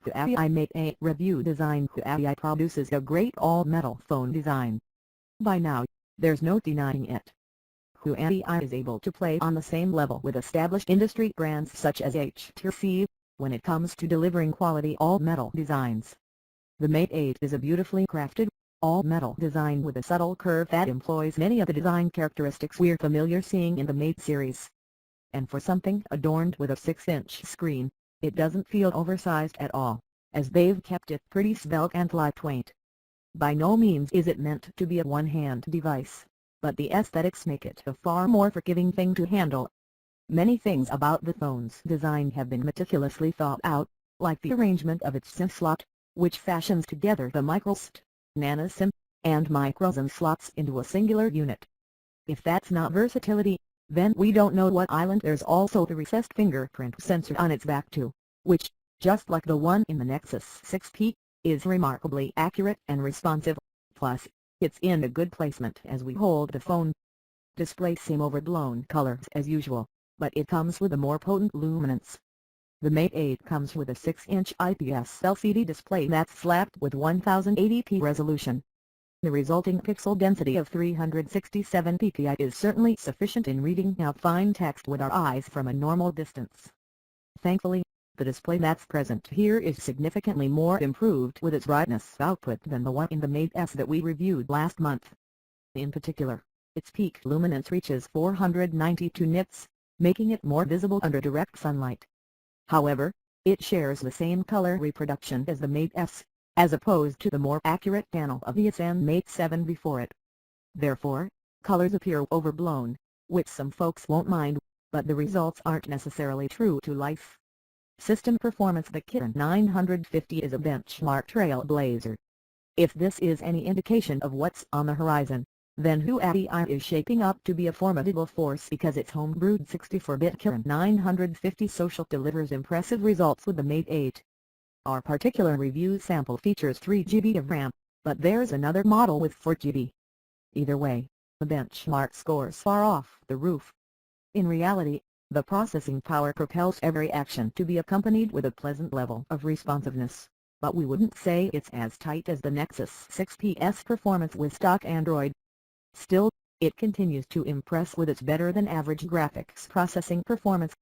Huawei Mate 8 review design. Huawei produces a great all-metal phone design. By now, there's no denying it. Huawei is able to play on the same level with established industry brands such as HTC, when it comes to delivering quality all-metal designs. The Mate 8 is a beautifully crafted, all-metal design with a subtle curve that employs many of the design characteristics we're familiar seeing in the Mate series. And for something adorned with a 6-inch screen, it doesn't feel oversized at all, as they've kept it pretty svelte and lightweight. By no means is it meant to be a one-hand device, but the aesthetics make it a far more forgiving thing to handle. Many things about the phone's design have been meticulously thought out, like the arrangement of its SIM slot, which fashions together the microSD, nano SIM, and microSIM slots into a singular unit. If that's not versatility, then we don't know what island. There's also the recessed fingerprint sensor on its back too, which, just like the one in the Nexus 6P, is remarkably accurate and responsive. Plus, it's in a good placement as we hold the phone. Display same overblown colors as usual, but it comes with a more potent luminance. The Mate 8 comes with a 6-inch IPS LCD display that's slapped with 1080p resolution. The resulting pixel density of 367 ppi is certainly sufficient in reading out fine text with our eyes from a normal distance. Thankfully, the display that's present here is significantly more improved with its brightness output than the one in the Mate S that we reviewed last month. In particular, its peak luminance reaches 492 nits, making it more visible under direct sunlight. However, it shares the same color reproduction as the Mate S, as opposed to the more accurate panel of the Mate 7 before it. Therefore, colors appear overblown, which some folks won't mind, but the results aren't necessarily true to life. System performance. The Kirin 950 is a benchmark trailblazer. If this is any indication of what's on the horizon, then Huawei is shaping up to be a formidable force, because its homebrewed 64-bit Kirin 950 social delivers impressive results with the Mate 8. Our particular review sample features 3GB of RAM, but there's another model with 4GB. Either way, the benchmark scores far off the roof. In reality, the processing power propels every action to be accompanied with a pleasant level of responsiveness, but we wouldn't say it's as tight as the Nexus 6P's performance with stock Android. Still, it continues to impress with its better-than-average graphics processing performance,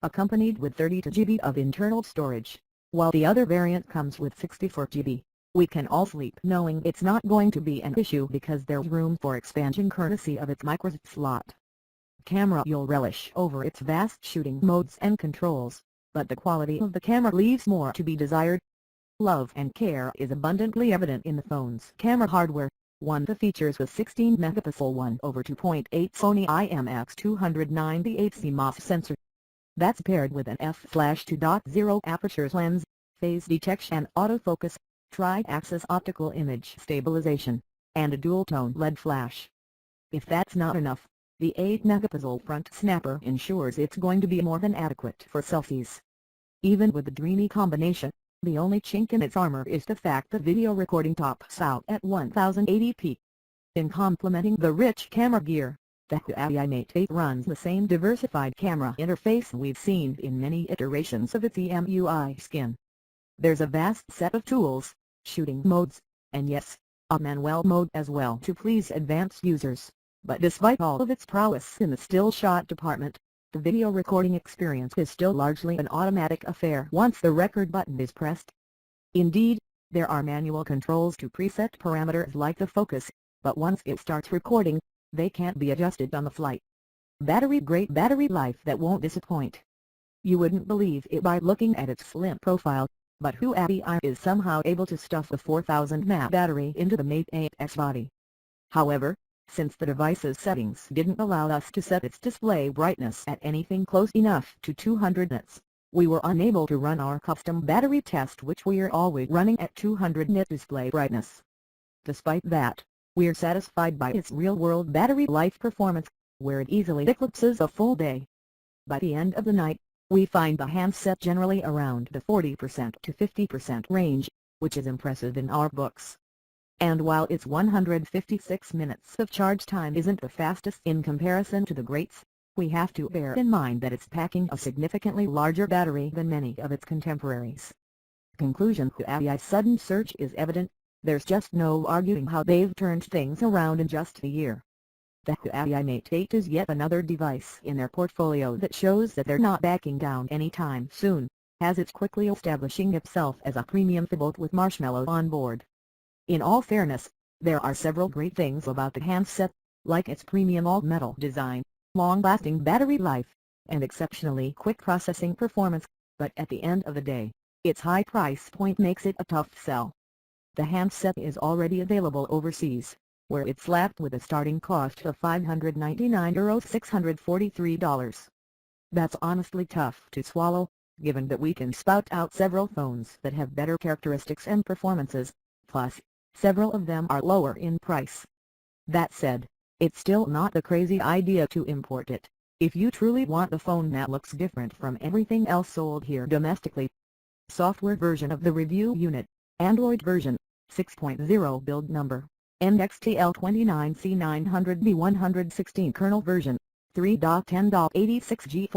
accompanied with 32GB of internal storage. While the other variant comes with 64GB, we can all sleep knowing it's not going to be an issue because there's room for expansion courtesy of its microSD slot. Camera. You'll relish over its vast shooting modes and controls, but the quality of the camera leaves more to be desired. Love and care is abundantly evident in the phone's camera hardware. The features a 16-megapixel 1/2.8 Sony IMX298 CMOS sensor. That's paired with an f/2.0 aperture lens, phase detection and autofocus, tri-axis optical image stabilization, and a dual-tone LED flash. If that's not enough, the 8-megapixel front snapper ensures it's going to be more than adequate for selfies. Even with the dreamy combination, the only chink in its armor is the fact that video recording tops out at 1080p. In complementing the rich camera gear, the Huawei Mate 8 runs the same diversified camera interface we've seen in many iterations of its EMUI skin. There's a vast set of tools, shooting modes, and yes, a manual mode as well to please advanced users, but despite all of its prowess in the still shot department, the video recording experience is still largely an automatic affair once the record button is pressed. Indeed, there are manual controls to preset parameters like the focus, but once it starts recording, they can't be adjusted on the fly. Great battery life that won't disappoint. You wouldn't believe it by looking at its slim profile, but Huawei is somehow able to stuff a 4000 mAh battery into the Mate 8's body. However, since the device's settings didn't allow us to set its display brightness at anything close enough to 200 nits, we were unable to run our custom battery test, which we're always running at 200 nit display brightness. Despite that, we're satisfied by its real-world battery life performance, where it easily eclipses a full day. By the end of the night, we find the handset generally around the 40% to 50% range, which is impressive in our books. And while its 156 minutes of charge time isn't the fastest in comparison to the greats, we have to bear in mind that it's packing a significantly larger battery than many of its contemporaries. Conclusion: Huawei's sudden surge is evident. There's just no arguing how they've turned things around in just a year. The Huawei Mate 8 is yet another device in their portfolio that shows that they're not backing down anytime soon, as it's quickly establishing itself as a premium phablet with Marshmallow on board. In all fairness, there are several great things about the handset, like its premium all-metal design, long-lasting battery life, and exceptionally quick processing performance, but at the end of the day, its high price point makes it a tough sell. The handset is already available overseas, where it's slapped with a starting cost of €599 $643. That's honestly tough to swallow, given that we can spout out several phones that have better characteristics and performances, plus, several of them are lower in price. That said, it's still not a crazy idea to import it, if you truly want a phone that looks different from everything else sold here domestically. Software version of the review unit, Android version, 6.0 build number, NXTL29C900B116 kernel version, 3.10.86G4